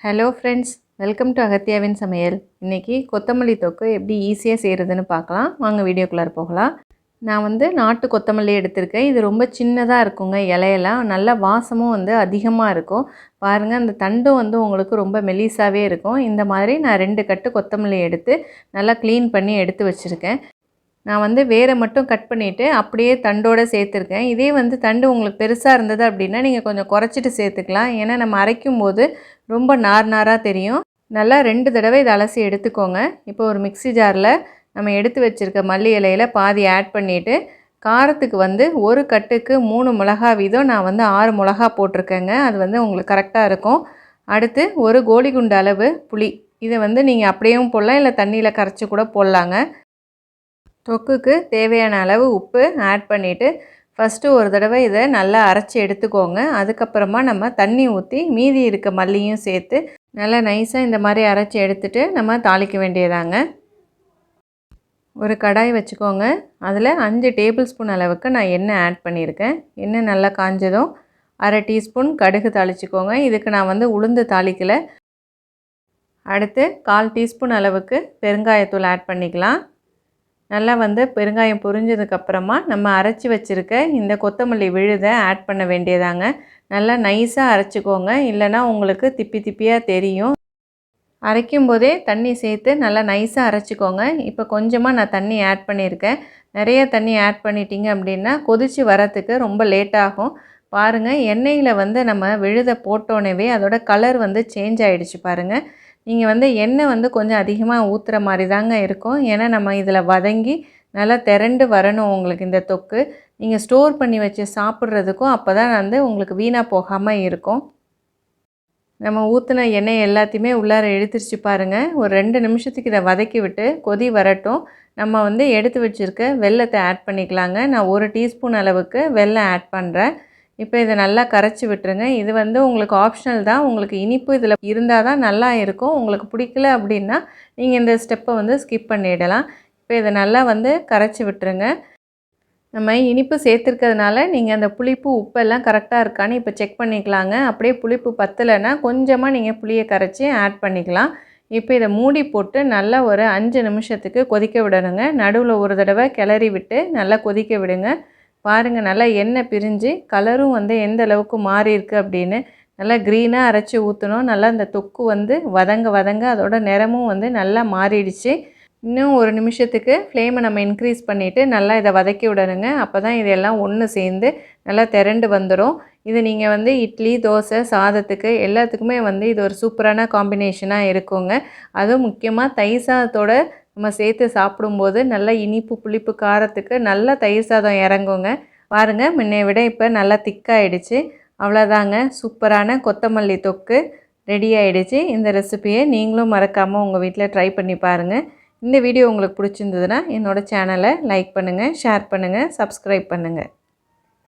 Hello friends, welcome to அகத்தியாவின் சமையல். இன்றைக்கி கொத்தமல்லி தொக்கு எப்படி ஈஸியாக செய்கிறதுன்னு பார்க்கலாம். வாங்க வீடியோக்குள்ளார போகலாம். நான் நாட்டு கொத்தமல்லி எடுத்திருக்கேன். இது ரொம்ப சின்னதாக இருக்குங்க. இலையெல்லாம் நல்ல வாசமும் அதிகமாக இருக்கும். பாருங்கள், அந்த தண்டும் உங்களுக்கு ரொம்ப மெலிசாவே இருக்கும். இந்த மாதிரி நான் 2 கட்டு கொத்தமல்லி எடுத்து நல்லா க்ளீன் பண்ணி எடுத்து வச்சுருக்கேன். நான் வேரை மட்டும் கட் பண்ணிவிட்டு அப்படியே தண்டோடு சேர்த்துருக்கேன். இதே தண்டு உங்களுக்கு பெருசாக இருந்தது அப்படின்னா நீங்கள் கொஞ்சம் குறைச்சிட்டு சேர்த்துக்கலாம். ஏன்னா நம்ம அரைக்கும் போது ரொம்ப நார் நாராக தெரியும். நல்லா 2 தடவை இதை அலசி எடுத்துக்கோங்க. இப்போ ஒரு மிக்ஸி ஜாரில் நம்ம எடுத்து வச்சுருக்க மல்லி இலையில் பாதி ஆட் பண்ணிவிட்டு, காரத்துக்கு ஒரு கட்டுக்கு 3 மிளகா வீதம் நான் 6 மிளகா போட்டிருக்கேங்க. அது உங்களுக்கு கரெக்டாக இருக்கும். அடுத்து ஒரு கோலி குண்டு அளவு புளி. இதை நீங்கள் அப்படியும் போடலாம், இல்லை தண்ணியில் கரைச்சி கூட போடலாங்க. தொக்குக்கு தேவையான அளவு உப்பு ஆட் பண்ணிவிட்டு ஃபஸ்ட்டு ஒரு தடவை இதை நல்லா அரைச்சி எடுத்துக்கோங்க. அதுக்கப்புறமா நம்ம தண்ணி ஊற்றி மீதி இருக்க மல்லியும் சேர்த்து நல்லா நைஸாக இந்த மாதிரி அரைச்சி எடுத்துகிட்டு நம்ம தாளிக்க வேண்டியதாங்க. ஒரு கடாய் வச்சுக்கோங்க. அதில் 5 டேபிள் ஸ்பூன் அளவுக்கு நான் எண்ணெய் ஆட் பண்ணியிருக்கேன். எண்ணெய் நல்லா காஞ்சதும் 1/2 டீஸ்பூன் கடுகு தாளிச்சிக்கோங்க. இதுக்கு நான் உளுந்து தாளிக்கலை. அடுத்து 1/4 டீஸ்பூன் அளவுக்கு பெருங்காயத்தூள் ஆட் பண்ணிக்கலாம். நல்லா பெருங்காயம் பொரிஞ்சதுக்கப்புறமா நம்ம அரைச்சி வச்சுருக்க இந்த கொத்தமல்லி விழுதை ஆட் பண்ண வேண்டியதாங்க. நல்லா நைஸாக அரைச்சிக்கோங்க, இல்லைனா உங்களுக்கு திப்பி திப்பியாக தெரியும். அரைக்கும் போதே தண்ணி சேர்த்து நல்லா நைஸாக அரைச்சிக்கோங்க. இப்போ கொஞ்சமாக நான் தண்ணி ஆட் பண்ணியிருக்கேன். நிறைய தண்ணி ஆட் பண்ணிட்டீங்க அப்படின்னா கொதித்து வரத்துக்கு ரொம்ப லேட் ஆகும். பாருங்கள், எண்ணெயில் நம்ம விழுதை போட்டோன்னே அதோட கலர் சேஞ்ச் ஆகிடுச்சு பாருங்கள். நீங்கள் எண்ணெய் கொஞ்சம் அதிகமாக ஊற்றுற மாதிரி தாங்க இருக்கும். ஏன்னா நம்ம இதில் வதங்கி நல்லா திரண்டு வரணும் உங்களுக்கு இந்த தொக்கு. நீங்கள் ஸ்டோர் பண்ணி வச்சு சாப்பிட்றதுக்கும் அப்போ தான் உங்களுக்கு வீணாக போகாமல் இருக்கும். நம்ம ஊற்றின எண்ணெய் எல்லாத்தையுமே உள்ளார இழுத்துருச்சு பாருங்கள். ஒரு 2 நிமிஷத்துக்கு இதை வதக்கி விட்டு கொதி வரட்டும். நம்ம எடுத்து வச்சுருக்க வெல்லத்தை ஆட் பண்ணிக்கலாங்க. நான் 1 டீஸ்பூன் அளவுக்கு வெல்லம் ஆட் பண்ணுறேன். இப்போ இதை நல்லா கரைச்சி விட்டுருங்க. இது உங்களுக்கு ஆப்ஷனல் தான். உங்களுக்கு இனிப்பு இதில் இருந்தால் தான் நல்லா இருக்கும். உங்களுக்கு பிடிக்கல அப்படின்னா நீங்கள் இந்த ஸ்டெப்பை ஸ்கிப் பண்ணிடலாம். இப்போ இதை நல்லா கரைச்சி விட்டுருங்க. நம்ம இனிப்பு சேர்த்துருக்கிறதுனால நீங்கள் அந்த புளிப்பு உப்பெல்லாம் கரெக்டாக இருக்கான்னு இப்போ செக் பண்ணிக்கலாங்க. அப்படியே புளிப்பு பத்தலைன்னா கொஞ்சமாக நீங்கள் புளியை கரைச்சி ஆட் பண்ணிக்கலாம். இப்போ இதை மூடி போட்டு நல்லா ஒரு 5 நிமிஷத்துக்கு கொதிக்க விடணுங்க. நடுவில் ஒரு தடவை கிளறி விட்டு நல்லா கொதிக்க விடுங்க. பாருங்கள், நல்லா எண்ணெய் பிரிஞ்சு கலரும் எந்த அளவுக்கு மாறி இருக்குது அப்படின்னு. நல்லா க்ரீனாக அரைச்சி ஊற்றணும். நல்லா இந்த தொக்கு வதங்க அதோட நிறமும் நல்லா மாறிடுச்சு. இன்னும் ஒரு நிமிஷத்துக்கு ஃப்ளேமை நம்ம இன்க்ரீஸ் பண்ணிவிட்டு நல்லா இதை வதக்கி விடணுங்க. அப்போ தான் இதெல்லாம் ஒன்று சேர்ந்து நல்லா திரண்டு வந்துடும். இது நீங்கள் இட்லி, தோசை, சாதத்துக்கு எல்லாத்துக்குமே இது ஒரு சூப்பரான காம்பினேஷனாக இருக்குங்க. அதுவும் முக்கியமாக தயிர் சாதத்தோடு நம்ம சேர்த்து சாப்பிடும்போது நல்லா இனிப்பு, புளிப்பு, காரத்துக்கு நல்லா தயிர் சாதம் இறங்குங்க. பாருங்கள், முன்னைய விட இப்போ நல்லா திக்காகிடுச்சு. அவ்வளோதாங்க, சூப்பரான கொத்தமல்லி தொக்கு ரெடி ஆகிடுச்சு. இந்த ரெசிபியை நீங்களும் மறக்காமல் உங்கள் வீட்டில் ட்ரை பண்ணி பாருங்கள். இந்த வீடியோ உங்களுக்கு பிடிச்சிருந்ததுன்னா என்னோடய சேனலை லைக் பண்ணுங்கள், ஷேர் பண்ணுங்கள், சப்ஸ்கிரைப் பண்ணுங்கள்.